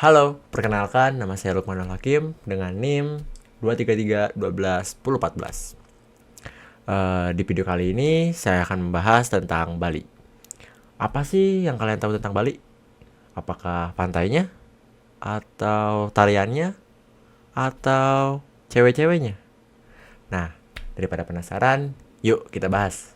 Halo, perkenalkan nama saya Lukmanul Hakim dengan NIM 233121014. Di video kali ini saya akan membahas tentang Bali. Apa sih yang kalian tahu tentang Bali? Apakah pantainya? Atau tariannya? Atau cewek-ceweknya? Nah, daripada penasaran, yuk kita bahas.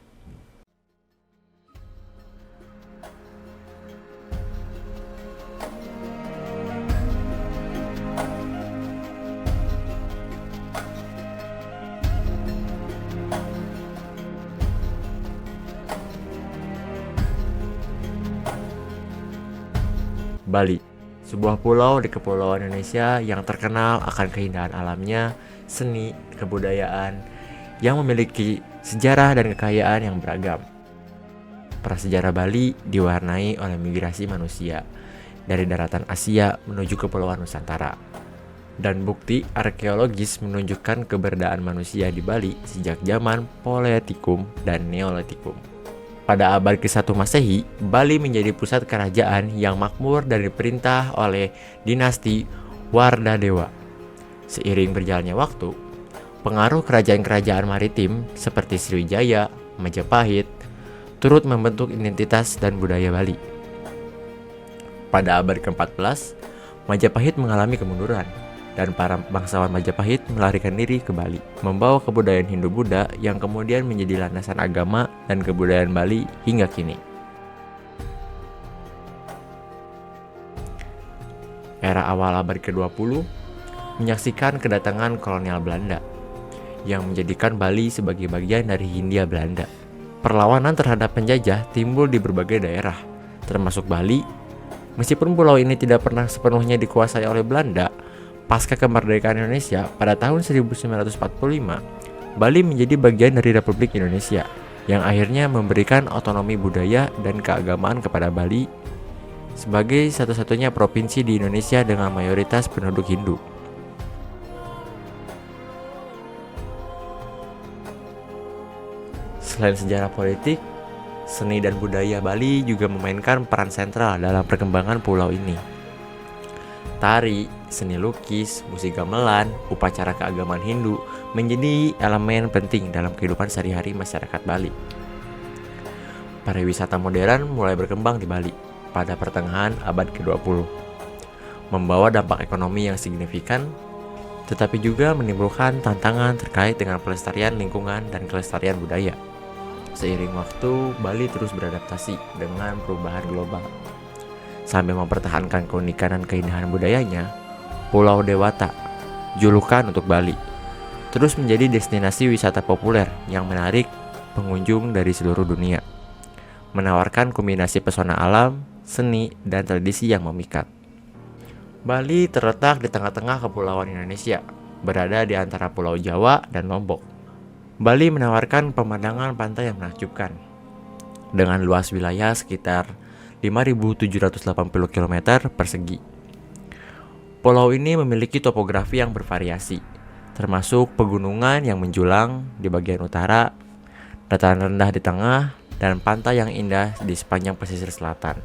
Bali, sebuah pulau di kepulauan Indonesia yang terkenal akan keindahan alamnya, seni, kebudayaan, yang memiliki sejarah dan kekayaan yang beragam. Prasejarah Bali diwarnai oleh migrasi manusia dari daratan Asia menuju Kepulauan Nusantara. Dan bukti arkeologis menunjukkan keberadaan manusia di Bali sejak zaman Paleolitikum dan Neolitikum. Pada abad ke-1 Masehi, Bali menjadi pusat kerajaan yang makmur dan diperintah oleh dinasti Wardadewa. Seiring berjalannya waktu, pengaruh kerajaan-kerajaan maritim seperti Sriwijaya, Majapahit, turut membentuk identitas dan budaya Bali. Pada abad ke-14, Majapahit mengalami kemunduran, dan para bangsawan Majapahit melarikan diri ke Bali, membawa kebudayaan Hindu-Buddha yang kemudian menjadi landasan agama dan kebudayaan Bali hingga kini. Era awal abad ke-20 menyaksikan kedatangan kolonial Belanda yang menjadikan Bali sebagai bagian dari Hindia Belanda. Perlawanan terhadap penjajah timbul di berbagai daerah, termasuk Bali. Meskipun pulau ini tidak pernah sepenuhnya dikuasai oleh Belanda, pasca kemerdekaan Indonesia pada tahun 1945, Bali menjadi bagian dari Republik Indonesia yang akhirnya memberikan otonomi budaya dan keagamaan kepada Bali sebagai satu-satunya provinsi di Indonesia dengan mayoritas penduduk Hindu. Selain sejarah politik, seni dan budaya Bali juga memainkan peran sentral dalam perkembangan pulau ini. Tari, seni lukis, musik gamelan, upacara keagamaan Hindu menjadi elemen penting dalam kehidupan sehari-hari masyarakat Bali. Pariwisata modern mulai berkembang di Bali pada pertengahan abad ke-20, membawa dampak ekonomi yang signifikan, tetapi juga menimbulkan tantangan terkait dengan pelestarian lingkungan dan kelestarian budaya. Seiring waktu, Bali terus beradaptasi dengan perubahan global. Sambil mempertahankan keunikan dan keindahan budayanya, Pulau Dewata, julukan untuk Bali, terus menjadi destinasi wisata populer yang menarik pengunjung dari seluruh dunia, menawarkan kombinasi pesona alam, seni, dan tradisi yang memikat. Bali terletak di tengah-tengah kepulauan Indonesia, berada di antara Pulau Jawa dan Lombok. Bali menawarkan pemandangan pantai yang menakjubkan, dengan luas wilayah sekitar 5.780 km persegi. Pulau ini memiliki topografi yang bervariasi, termasuk pegunungan yang menjulang di bagian utara, dataran rendah di tengah, dan pantai yang indah di sepanjang pesisir selatan.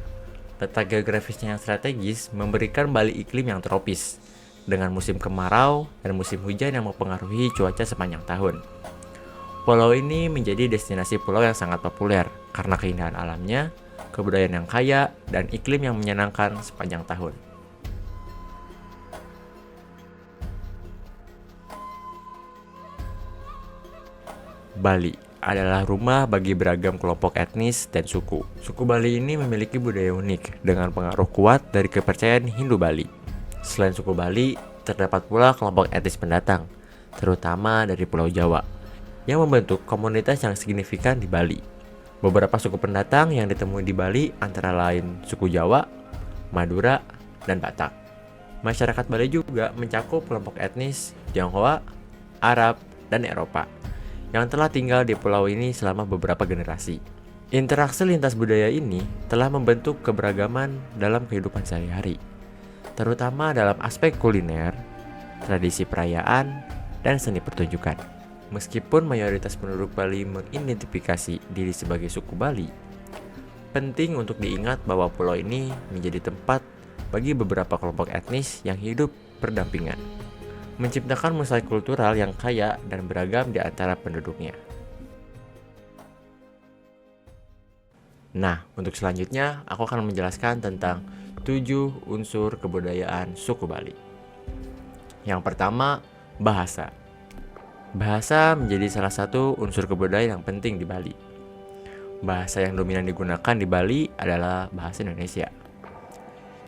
Letak geografisnya yang strategis memberikan Bali iklim yang tropis, dengan musim kemarau dan musim hujan yang mempengaruhi cuaca sepanjang tahun. Pulau ini menjadi destinasi pulau yang sangat populer karena keindahan alamnya, kebudayaan yang kaya, dan iklim yang menyenangkan sepanjang tahun. Bali adalah rumah bagi beragam kelompok etnis dan suku. Suku Bali ini memiliki budaya unik dengan pengaruh kuat dari kepercayaan Hindu Bali. Selain suku Bali, terdapat pula kelompok etnis pendatang, terutama dari Pulau Jawa, yang membentuk komunitas yang signifikan di Bali. Beberapa suku pendatang yang ditemui di Bali antara lain suku Jawa, Madura, dan Batak. Masyarakat Bali juga mencakup kelompok etnis Tionghoa, Arab, dan Eropa yang telah tinggal di pulau ini selama beberapa generasi. Interaksi lintas budaya ini telah membentuk keberagaman dalam kehidupan sehari-hari, terutama dalam aspek kuliner, tradisi perayaan, dan seni pertunjukan. Meskipun mayoritas penduduk Bali mengidentifikasi diri sebagai suku Bali, penting untuk diingat bahwa pulau ini menjadi tempat bagi beberapa kelompok etnis yang hidup berdampingan, menciptakan mosaik kultural yang kaya dan beragam di antara penduduknya. Nah, untuk selanjutnya aku akan menjelaskan tentang 7 unsur kebudayaan suku Bali. Yang pertama, bahasa. Bahasa menjadi salah satu unsur kebudayaan yang penting di Bali. Bahasa yang dominan digunakan di Bali adalah bahasa Indonesia,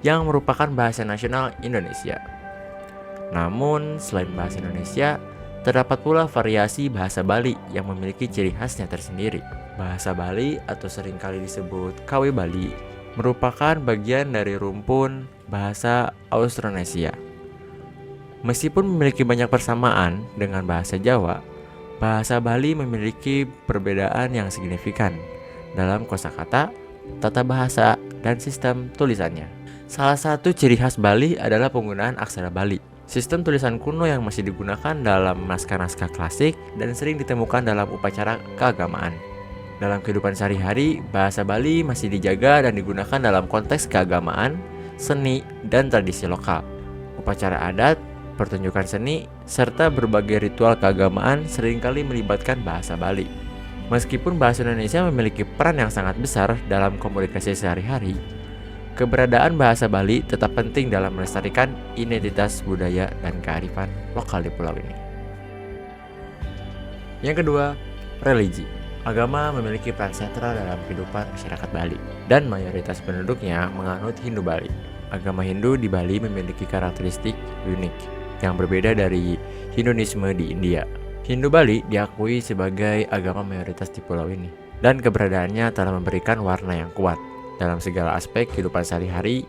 yang merupakan bahasa nasional Indonesia. Namun, selain bahasa Indonesia, terdapat pula variasi bahasa Bali yang memiliki ciri khasnya tersendiri. Bahasa Bali atau seringkali disebut KW Bali merupakan bagian dari rumpun bahasa Austronesia. Meskipun memiliki banyak persamaan dengan bahasa Jawa, bahasa Bali memiliki perbedaan yang signifikan dalam kosakata, tata bahasa, dan sistem tulisannya. Salah satu ciri khas Bali adalah penggunaan aksara Bali. Sistem tulisan kuno yang masih digunakan dalam naskah-naskah klasik dan sering ditemukan dalam upacara keagamaan. Dalam kehidupan sehari-hari, bahasa Bali masih dijaga dan digunakan dalam konteks keagamaan, seni, dan tradisi lokal. Upacara adat, pertunjukan seni, serta berbagai ritual keagamaan seringkali melibatkan bahasa Bali. Meskipun bahasa Indonesia memiliki peran yang sangat besar dalam komunikasi sehari-hari, keberadaan bahasa Bali tetap penting dalam melestarikan identitas budaya dan kearifan lokal di pulau ini. Yang kedua, religi. Agama memiliki peran sentral dalam kehidupan masyarakat Bali, dan mayoritas penduduknya menganut Hindu Bali. Agama Hindu di Bali memiliki karakteristik unik yang berbeda dari Hinduisme di India. Hindu Bali diakui sebagai agama mayoritas di pulau ini, dan keberadaannya telah memberikan warna yang kuat dalam segala aspek kehidupan sehari-hari,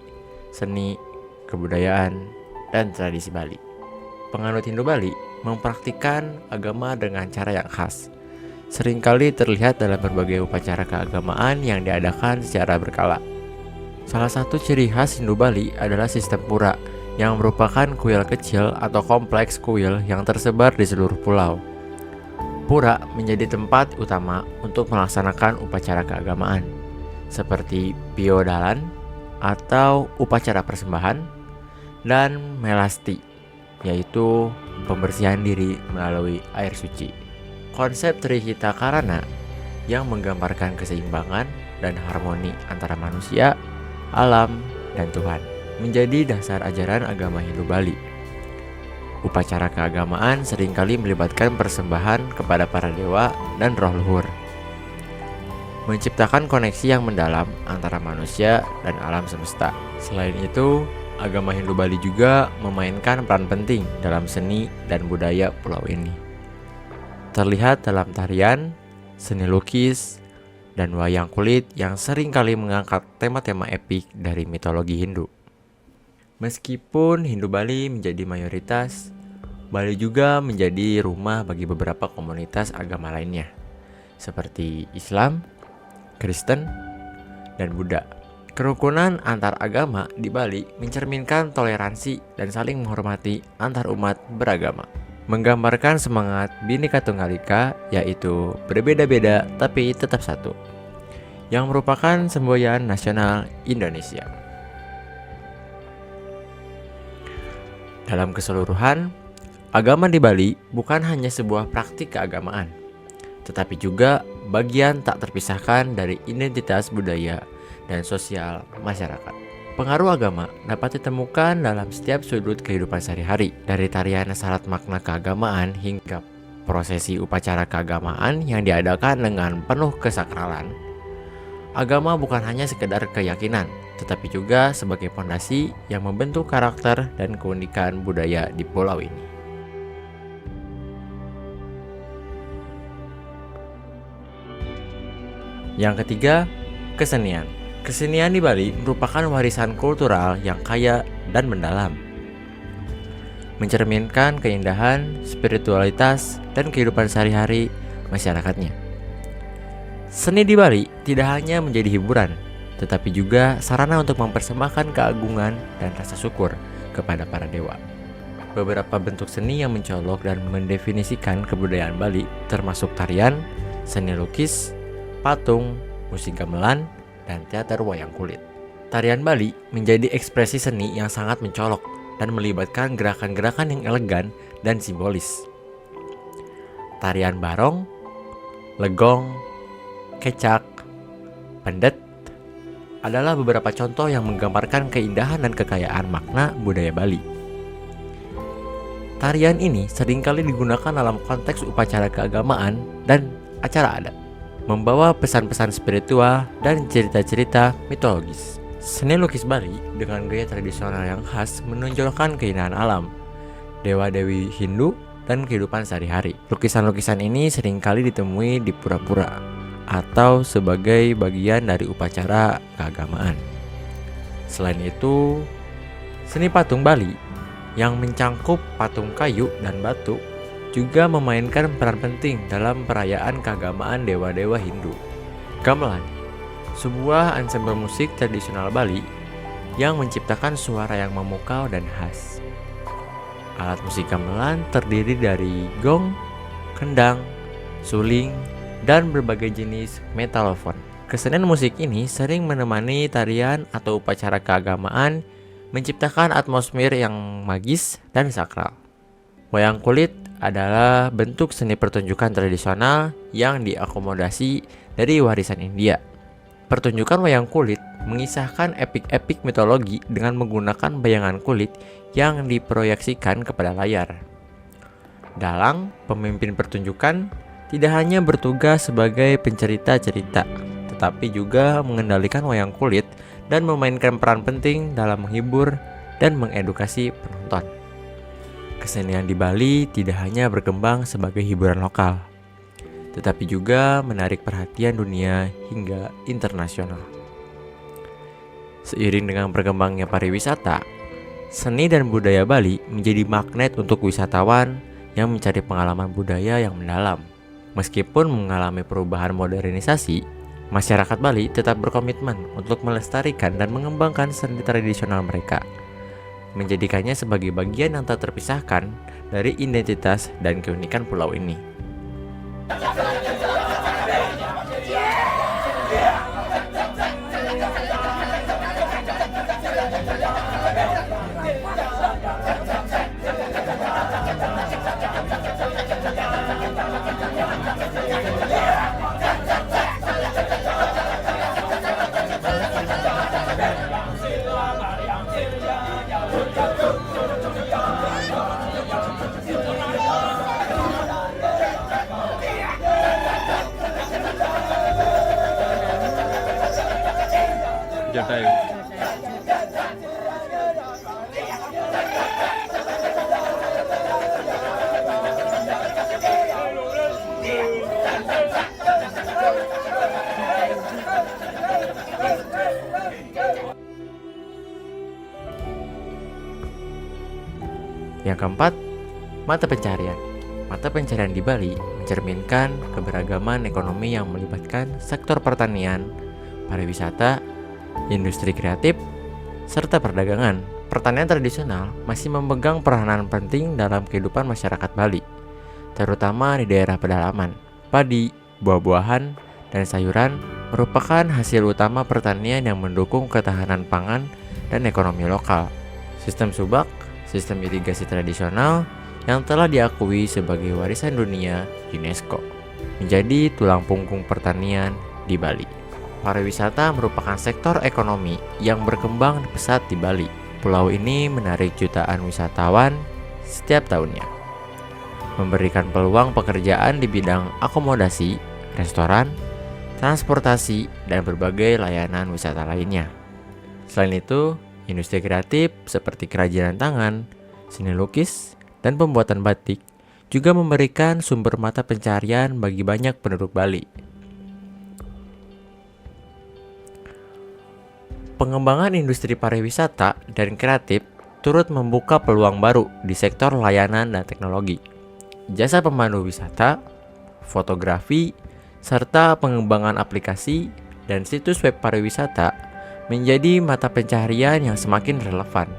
seni, kebudayaan, dan tradisi Bali. Penganut Hindu Bali mempraktikkan agama dengan cara yang khas, seringkali terlihat dalam berbagai upacara keagamaan yang diadakan secara berkala. Salah satu ciri khas Hindu Bali adalah sistem pura, yang merupakan kuil kecil atau kompleks kuil yang tersebar di seluruh pulau. Pura menjadi tempat utama untuk melaksanakan upacara keagamaan, seperti piodalan atau upacara persembahan, dan melasti, yaitu pembersihan diri melalui air suci. Konsep Trihita Karana yang menggambarkan keseimbangan dan harmoni antara manusia, alam, dan Tuhan menjadi dasar ajaran agama Hindu Bali. Upacara keagamaan seringkali melibatkan persembahan kepada para dewa dan roh luhur, menciptakan koneksi yang mendalam antara manusia dan alam semesta. Selain itu, agama Hindu Bali juga memainkan peran penting dalam seni dan budaya pulau ini. Terlihat dalam tarian, seni lukis, dan wayang kulit yang seringkali mengangkat tema-tema epik dari mitologi Hindu. Meskipun Hindu Bali menjadi mayoritas, Bali juga menjadi rumah bagi beberapa komunitas agama lainnya, seperti Islam, Kristen, dan Buddha. Kerukunan antar agama di Bali mencerminkan toleransi dan saling menghormati antar umat beragama, menggambarkan semangat Bhinneka Tunggal Ika, yaitu berbeda-beda tapi tetap satu, yang merupakan semboyan nasional Indonesia. Dalam keseluruhan, agama di Bali bukan hanya sebuah praktik keagamaan, tetapi juga bagian tak terpisahkan dari identitas budaya dan sosial masyarakat. Pengaruh agama dapat ditemukan dalam setiap sudut kehidupan sehari-hari, dari tarian syarat makna keagamaan hingga prosesi upacara keagamaan yang diadakan dengan penuh kesakralan. Agama bukan hanya sekedar keyakinan, tetapi juga sebagai fondasi yang membentuk karakter dan keunikan budaya di pulau ini. Yang ketiga, kesenian. Kesenian di Bali merupakan warisan kultural yang kaya dan mendalam, mencerminkan keindahan, spiritualitas, dan kehidupan sehari-hari masyarakatnya. Seni di Bali tidak hanya menjadi hiburan, tetapi juga sarana untuk mempersembahkan keagungan dan rasa syukur kepada para dewa. Beberapa bentuk seni yang mencolok dan mendefinisikan kebudayaan Bali termasuk tarian, seni lukis, patung, musik gamelan, dan teater wayang kulit. Tarian Bali menjadi ekspresi seni yang sangat mencolok dan melibatkan gerakan-gerakan yang elegan dan simbolis. Tarian barong, legong, kecak, pendet adalah beberapa contoh yang menggambarkan keindahan dan kekayaan makna budaya Bali. Tarian ini seringkali digunakan dalam konteks upacara keagamaan dan acara adat, membawa pesan-pesan spiritual dan cerita-cerita mitologis. Seni lukis Bali dengan gaya tradisional yang khas menonjolkan keindahan alam, dewa-dewi Hindu, dan kehidupan sehari-hari. Lukisan-lukisan ini seringkali ditemui di pura-pura atau sebagai bagian dari upacara keagamaan. Selain itu, seni patung Bali yang mencangkup patung kayu dan batu juga memainkan peran penting dalam perayaan keagamaan dewa-dewa Hindu. Gamelan, sebuah ensemble musik tradisional Bali yang menciptakan suara yang memukau dan khas. Alat musik gamelan terdiri dari gong, kendang, suling, dan berbagai jenis metalofon. Kesenian musik ini sering menemani tarian atau upacara keagamaan, menciptakan atmosfer yang magis dan sakral. Wayang kulit adalah bentuk seni pertunjukan tradisional yang diakomodasi dari warisan India. Pertunjukan wayang kulit mengisahkan epik-epik mitologi dengan menggunakan bayangan kulit yang diproyeksikan kepada layar. Dalang, pemimpin pertunjukan, tidak hanya bertugas sebagai pencerita cerita, tetapi juga mengendalikan wayang kulit dan memainkan peran penting dalam menghibur dan mengedukasi penonton. Kesenian di Bali tidak hanya berkembang sebagai hiburan lokal, tetapi juga menarik perhatian dunia hingga internasional. Seiring dengan berkembangnya pariwisata, seni dan budaya Bali menjadi magnet untuk wisatawan yang mencari pengalaman budaya yang mendalam. Meskipun mengalami perubahan modernisasi, masyarakat Bali tetap berkomitmen untuk melestarikan dan mengembangkan seni tradisional mereka, menjadikannya sebagai bagian yang tak terpisahkan dari identitas dan keunikan pulau ini. Yang keempat, mata pencarian. Mata pencarian di Bali mencerminkan keberagaman ekonomi yang melibatkan sektor pertanian, pariwisata, industri kreatif, serta perdagangan. Pertanian tradisional masih memegang peranan penting dalam kehidupan masyarakat Bali, terutama di daerah pedalaman. Padi, buah-buahan, dan sayuran merupakan hasil utama pertanian yang mendukung ketahanan pangan dan ekonomi lokal. Sistem subak, sistem irigasi tradisional yang telah diakui sebagai warisan dunia UNESCO, menjadi tulang punggung pertanian di Bali. Pariwisata merupakan sektor ekonomi yang berkembang pesat di Bali. Pulau ini menarik jutaan wisatawan setiap tahunnya, memberikan peluang pekerjaan di bidang akomodasi, restoran, transportasi, dan berbagai layanan wisata lainnya. Selain itu, industri kreatif seperti kerajinan tangan, seni lukis, dan pembuatan batik juga memberikan sumber mata pencarian bagi banyak penduduk Bali. Pengembangan industri pariwisata dan kreatif turut membuka peluang baru di sektor layanan dan teknologi. Jasa pemandu wisata, fotografi, serta pengembangan aplikasi dan situs web pariwisata menjadi mata pencaharian yang semakin relevan.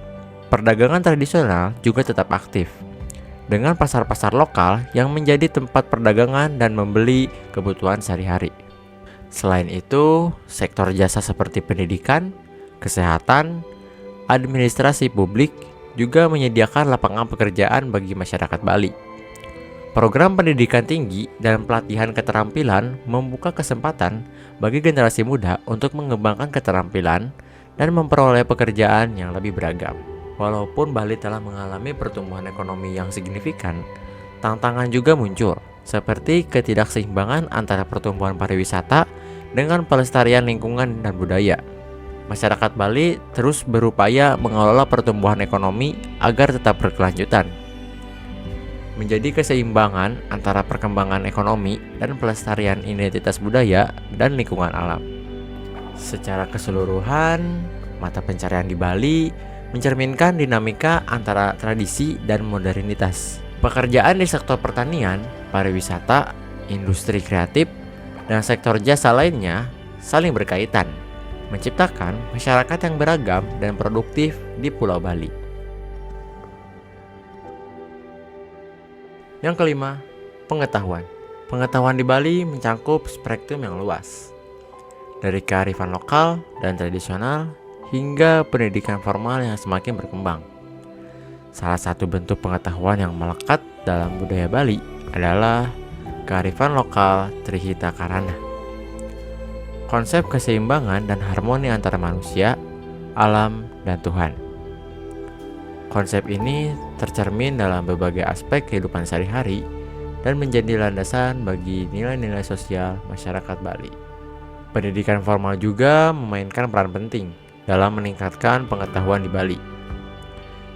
Perdagangan tradisional juga tetap aktif, dengan pasar-pasar lokal yang menjadi tempat perdagangan dan membeli kebutuhan sehari-hari. Selain itu, sektor jasa seperti pendidikan, kesehatan, administrasi publik, juga menyediakan lapangan pekerjaan bagi masyarakat Bali. Program pendidikan tinggi dan pelatihan keterampilan membuka kesempatan bagi generasi muda untuk mengembangkan keterampilan dan memperoleh pekerjaan yang lebih beragam. Walaupun Bali telah mengalami pertumbuhan ekonomi yang signifikan, tantangan juga muncul, seperti ketidakseimbangan antara pertumbuhan pariwisata dengan pelestarian lingkungan dan budaya. Masyarakat Bali terus berupaya mengelola pertumbuhan ekonomi agar tetap berkelanjutan. Menjadi keseimbangan antara perkembangan ekonomi dan pelestarian identitas budaya dan lingkungan alam. Secara keseluruhan, mata pencarian di Bali mencerminkan dinamika antara tradisi dan modernitas. Pekerjaan di sektor pertanian, pariwisata, industri kreatif, dan sektor jasa lainnya saling berkaitan, menciptakan masyarakat yang beragam dan produktif di Pulau Bali. Yang kelima, pengetahuan. Pengetahuan di Bali mencakup spektrum yang luas, dari kearifan lokal dan tradisional hingga pendidikan formal yang semakin berkembang. Salah satu bentuk pengetahuan yang melekat dalam budaya Bali adalah kearifan lokal Trihita Karana. Konsep keseimbangan dan harmoni antara manusia, alam, dan Tuhan. Konsep ini tercermin dalam berbagai aspek kehidupan sehari-hari dan menjadi landasan bagi nilai-nilai sosial masyarakat Bali. Pendidikan formal juga memainkan peran penting dalam meningkatkan pengetahuan di Bali.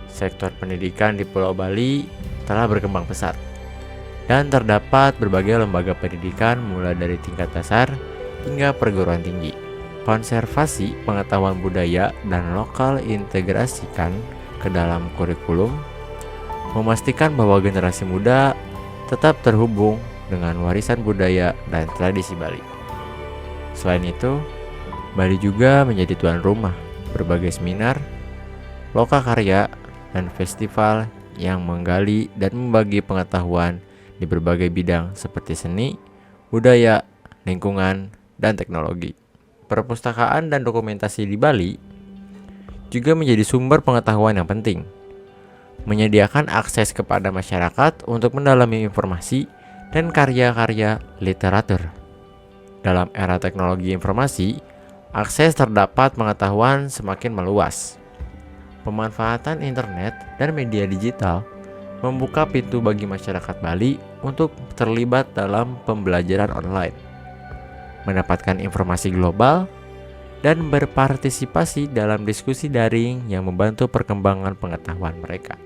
Sektor pendidikan di Pulau Bali telah berkembang pesat, dan terdapat berbagai lembaga pendidikan mulai dari tingkat dasar hingga perguruan tinggi. Konservasi pengetahuan budaya dan lokal integrasikan ke dalam kurikulum, memastikan bahwa generasi muda tetap terhubung dengan warisan budaya dan tradisi Bali. Selain itu, Bali juga menjadi tuan rumah berbagai seminar, lokakarya, dan festival yang menggali dan membagi pengetahuan di berbagai bidang seperti seni, budaya, lingkungan, dan teknologi. Perpustakaan dan dokumentasi di Bali juga menjadi sumber pengetahuan yang penting, menyediakan akses kepada masyarakat untuk mendalami informasi dan karya-karya literatur. Dalam era teknologi informasi, akses terdapat pengetahuan semakin meluas. Pemanfaatan internet dan media digital membuka pintu bagi masyarakat Bali untuk terlibat dalam pembelajaran online, mendapatkan informasi global, dan berpartisipasi dalam diskusi daring yang membantu perkembangan pengetahuan mereka.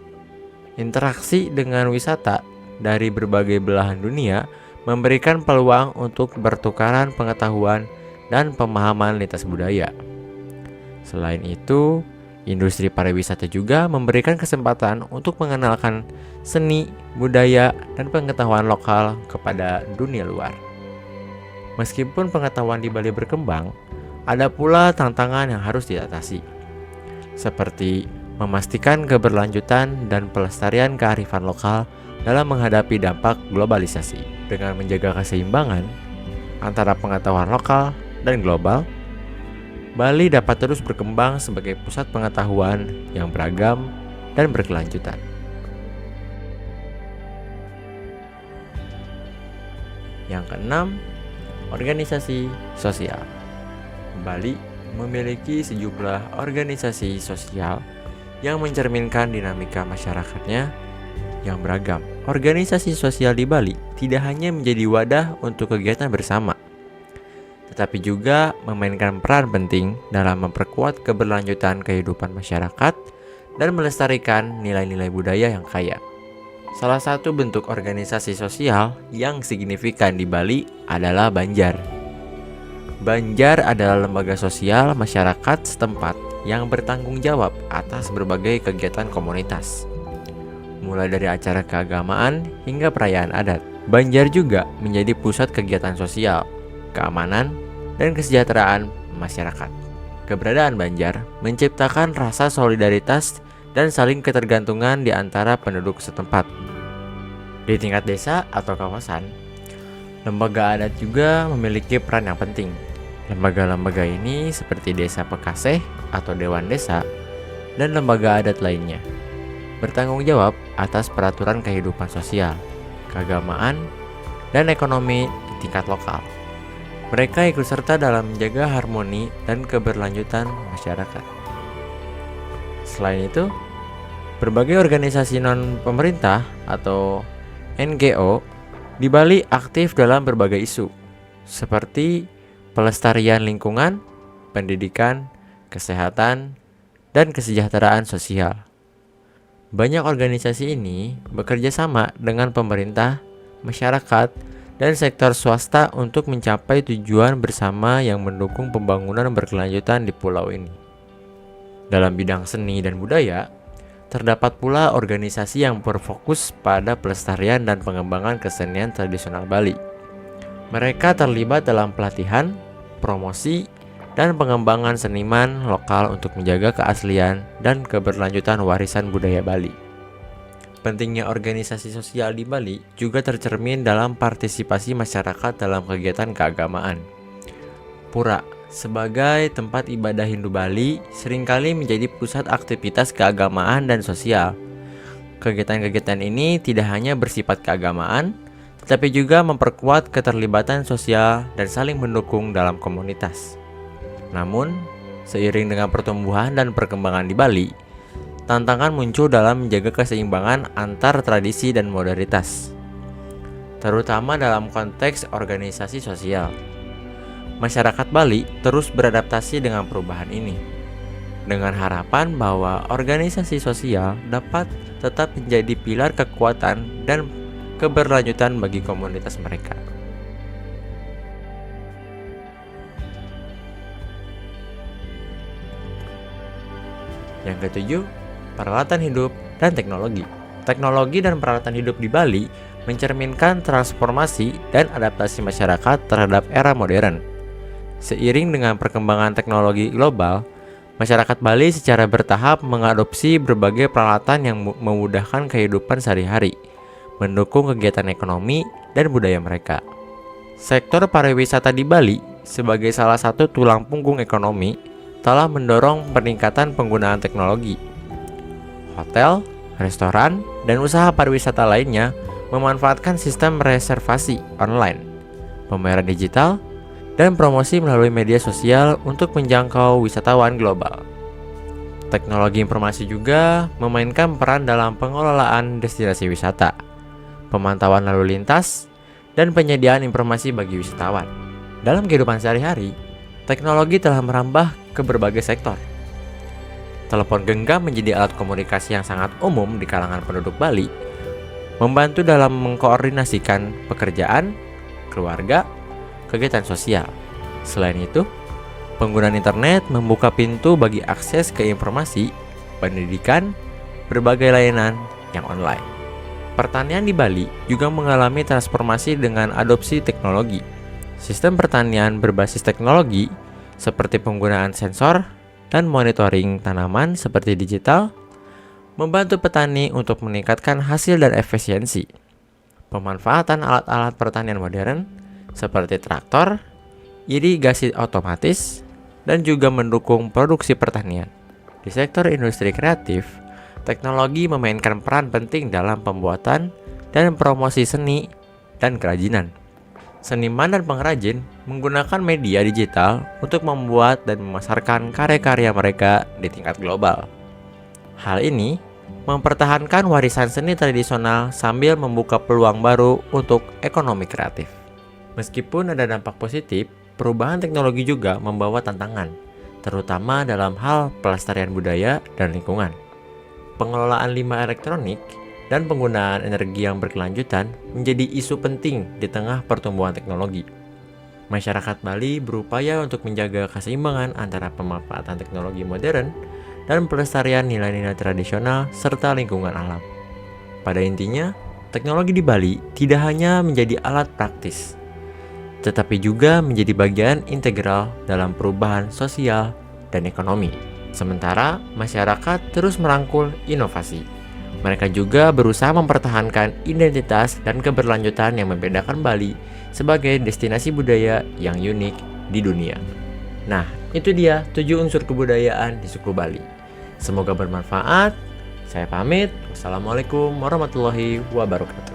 Interaksi dengan wisata dari berbagai belahan dunia memberikan peluang untuk bertukaran pengetahuan dan pemahaman lintas budaya. Selain itu, industri pariwisata juga memberikan kesempatan untuk mengenalkan seni, budaya, dan pengetahuan lokal kepada dunia luar. Meskipun pengetahuan di Bali berkembang, ada pula tantangan yang harus diatasi, seperti memastikan keberlanjutan dan pelestarian kearifan lokal dalam menghadapi dampak globalisasi. Dengan menjaga keseimbangan antara pengetahuan lokal dan global, Bali dapat terus berkembang sebagai pusat pengetahuan yang beragam dan berkelanjutan. Yang keenam, organisasi sosial. Bali memiliki sejumlah organisasi sosial yang mencerminkan dinamika masyarakatnya yang beragam. Organisasi sosial di Bali tidak hanya menjadi wadah untuk kegiatan bersama, tetapi juga memainkan peran penting dalam memperkuat keberlanjutan kehidupan masyarakat dan melestarikan nilai-nilai budaya yang kaya. Salah satu bentuk organisasi sosial yang signifikan di Bali adalah Banjar. Banjar adalah lembaga sosial masyarakat setempat yang bertanggung jawab atas berbagai kegiatan komunitas, mulai dari acara keagamaan hingga perayaan adat. Banjar juga menjadi pusat kegiatan sosial, keamanan, dan kesejahteraan masyarakat. Keberadaan Banjar menciptakan rasa solidaritas dan saling ketergantungan di antara penduduk setempat. Di tingkat desa atau kawasan, lembaga adat juga memiliki peran yang penting, Lembaga-lembaga ini seperti Desa Pekaseh atau Dewan Desa dan lembaga adat lainnya bertanggung jawab atas peraturan kehidupan sosial, keagamaan, dan ekonomi di tingkat lokal. Mereka ikut serta dalam menjaga harmoni dan keberlanjutan masyarakat. Selain itu, berbagai organisasi non-pemerintah atau NGO di Bali aktif dalam berbagai isu, seperti pelestarian lingkungan, pendidikan, kesehatan, dan kesejahteraan sosial. Banyak organisasi ini bekerja sama dengan pemerintah, masyarakat, dan sektor swasta untuk mencapai tujuan bersama yang mendukung pembangunan berkelanjutan di pulau ini. Dalam bidang seni dan budaya, terdapat pula organisasi yang berfokus pada pelestarian dan pengembangan kesenian tradisional Bali. Mereka terlibat dalam pelatihan, promosi, dan pengembangan seniman lokal untuk menjaga keaslian dan keberlanjutan warisan budaya Bali. Pentingnya organisasi sosial di Bali juga tercermin dalam partisipasi masyarakat dalam kegiatan keagamaan. Pura, sebagai tempat ibadah Hindu Bali, seringkali menjadi pusat aktivitas keagamaan dan sosial. Kegiatan-kegiatan ini tidak hanya bersifat keagamaan, tetapi juga memperkuat keterlibatan sosial dan saling mendukung dalam komunitas. Namun, seiring dengan pertumbuhan dan perkembangan di Bali, tantangan muncul dalam menjaga keseimbangan antar tradisi dan modernitas, terutama dalam konteks organisasi sosial. Masyarakat Bali terus beradaptasi dengan perubahan ini, dengan harapan bahwa organisasi sosial dapat tetap menjadi pilar kekuatan dan keberlanjutan bagi komunitas mereka. Yang ketujuh, peralatan hidup dan teknologi. Teknologi dan peralatan hidup di Bali mencerminkan transformasi dan adaptasi masyarakat terhadap era modern. Seiring dengan perkembangan teknologi global, masyarakat Bali secara bertahap mengadopsi berbagai peralatan yang memudahkan kehidupan sehari-hari, mendukung kegiatan ekonomi dan budaya mereka. Sektor pariwisata di Bali sebagai salah satu tulang punggung ekonomi telah mendorong peningkatan penggunaan teknologi. Hotel, restoran, dan usaha pariwisata lainnya memanfaatkan sistem reservasi online, pembayaran digital, dan promosi melalui media sosial untuk menjangkau wisatawan global. Teknologi informasi juga memainkan peran dalam pengelolaan destinasi wisata, pemantauan lalu lintas, dan penyediaan informasi bagi wisatawan. Dalam kehidupan sehari-hari, teknologi telah merambah ke berbagai sektor. Telepon genggam menjadi alat komunikasi yang sangat umum di kalangan penduduk Bali, membantu dalam mengkoordinasikan pekerjaan, keluarga, kegiatan sosial. Selain itu, penggunaan internet membuka pintu bagi akses ke informasi, pendidikan, berbagai layanan yang online. Pertanian di Bali juga mengalami transformasi dengan adopsi teknologi. Sistem pertanian berbasis teknologi seperti penggunaan sensor dan monitoring tanaman seperti digital membantu petani untuk meningkatkan hasil dan efisiensi. Pemanfaatan alat-alat pertanian modern seperti traktor, irigasi otomatis, dan juga mendukung produksi pertanian. Di sektor industri kreatif, teknologi memainkan peran penting dalam pembuatan dan promosi seni dan kerajinan. Seniman dan pengrajin menggunakan media digital untuk membuat dan memasarkan karya-karya mereka di tingkat global. Hal ini mempertahankan warisan seni tradisional sambil membuka peluang baru untuk ekonomi kreatif. Meskipun ada dampak positif, perubahan teknologi juga membawa tantangan, terutama dalam hal pelestarian budaya dan lingkungan. Pengelolaan limbah elektronik dan penggunaan energi yang berkelanjutan menjadi isu penting di tengah pertumbuhan teknologi. Masyarakat Bali berupaya untuk menjaga keseimbangan antara pemanfaatan teknologi modern dan pelestarian nilai-nilai tradisional serta lingkungan alam. Pada intinya, teknologi di Bali tidak hanya menjadi alat praktis, tetapi juga menjadi bagian integral dalam perubahan sosial dan ekonomi. Sementara masyarakat terus merangkul inovasi, mereka juga berusaha mempertahankan identitas dan keberlanjutan yang membedakan Bali sebagai destinasi budaya yang unik di dunia. Nah, itu dia 7 unsur kebudayaan di suku Bali. Semoga bermanfaat. Saya pamit. Wassalamualaikum warahmatullahi wabarakatuh.